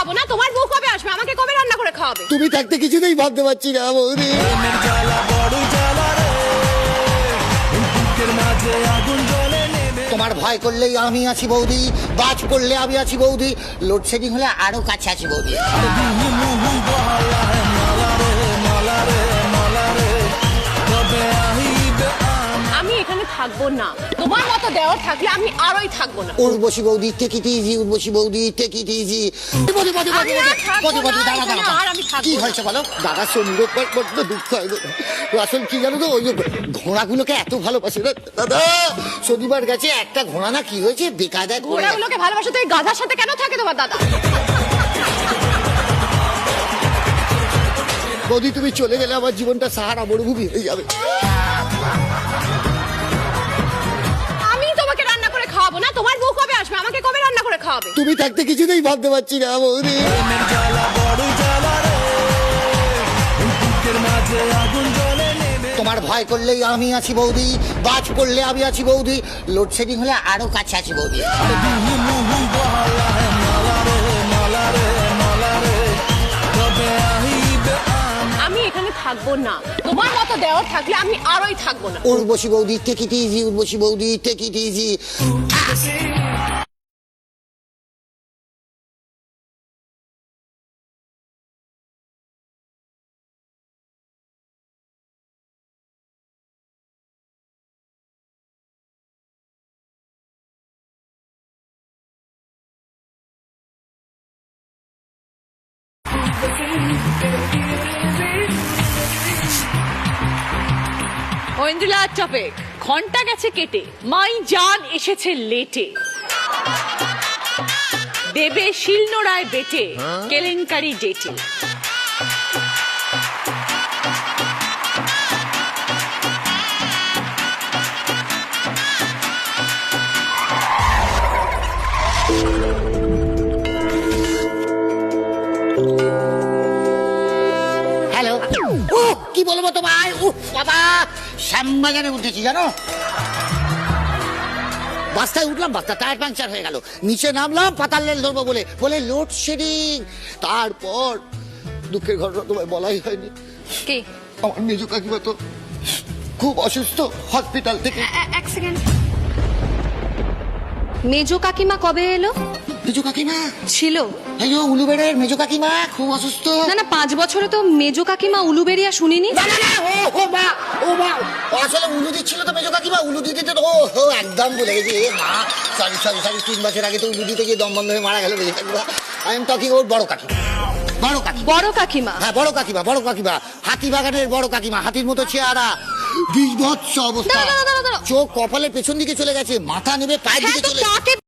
খাবো না, তোমার বউ কবে আসবে? আমাকে কবে রান্না করে খাওয়াবে? তুমি থাকতে কিছুতেই ভাবতে পারছি না বৌদি। তোমার ভয় করলেই আমি আছি বৌদি, বাজ করলে আমি আছি বৌদি, লোডশেডিং হলে আরো কাছে আছি বৌদি। আমি এখানে থাকবো না, তোমার মতো দেওয়ার থাকলে আমি আরোই থাকবো না। উর্বশী বৌদি টেক ইট ইজি, উর্বশী বৌদি টেক ইট ইজি। কি হয়েছে বলো? দাদা শনির ওপর বড্ড দুঃখ হয় গো। আসল কি জানো তো, ওই যে ঘোড়াগুলোকে এত ভালোবাসে না দাদা। শনিবার গেছে, একটা ঘোড়া না কি হয়েছে বেকায়দায় ঘোড়াগুলোকে ভালোবাসা তো এই গাধার সাথে কেন থাকে তোমার দাদা? বৌদি তুমি চলে গেলে আমার জীবনটা সাহারা মরুভূমি হয়ে যাবে। আমি তোমাকে রান্না করে খাওয়াবো না, তোমার বউ কবে আসবে? আমাকে কবে রান্না করে খাওয়াবে? তুমি থাকতে কিছুতেই ভাবতে পারছি না বৌদি। তোমার ভয় করলেই আমি আছি বৌদি, বাজ করলে আমি আছি বৌদি, লোডশেডিং হলে আরো কাছে আছি বৌদি। আমি এখানে থাকবো না, তোমার মতো দেওয়ার থাকলে আমি আরোই থাকবো না। উর্বশী বৌদি টেক ইট ইজি, উর্বশী বৌদি take it easy. Oindrila topic ঘন্টা গেছে কেটে, মাই জান এসেছে লেটে, দেবে শিলনোড়ায় বেটে কেলেঙ্কারি জেটে। হ্যালো, ও কি বলবো তোমায়, বাবা শ্যামবাজারে উঠেছি জানো। বাসটায় উঠলাম, বাসটা টায়ার পাংচার হয়ে গেল, নিচে নামলাম পাতাল রেল ধরবো বলে বলে লোডশেডিং। তারপর দুঃখের ঘটনা তোমায় বলাই হয়নি, কি? আমার মেজ কাকিমা তো খুব অসুস্থ, হসপিটাল থেকে। এক সেকেন্ড। মেজো কাকিমা কবে এলো? মেজ কাকিমা ছিল? এই যে উলুবেড়ের মেজ কাকিমা খুব অসুস্থ। না না, 5 বছরে তো মেজো কাকিমা উলুবেরিয়া শুনিনি। না না না, ও মা আসলে উলু দিচ্ছিল তো মেজ কাকিমা, উলু দিতে তো ও একদম ভুলে গেছি। এ মা সরি সরি সরি, 3 বছর আগে তো উলু দিতে গিয়ে দম বন্ধ হয়ে মারা গেল মেজ কাকিমা। আই এম টকিং ওর বড় কাকিমা। বড় কাকিমা, বড় কাকিমা? হ্যাঁ বড় কাকিমা, বড় কাকিমা, হাতিবাগানের বড় কাকিমা, হাতির মতো চেহারা, বিভৎস অবস্থা, দাঁড়াও, দাঁড়াও, দাঁড়াও। চোখ কপালের পেছন দিকে চলে গেছে, মাথা নেবে পায়ের দিকে চলে।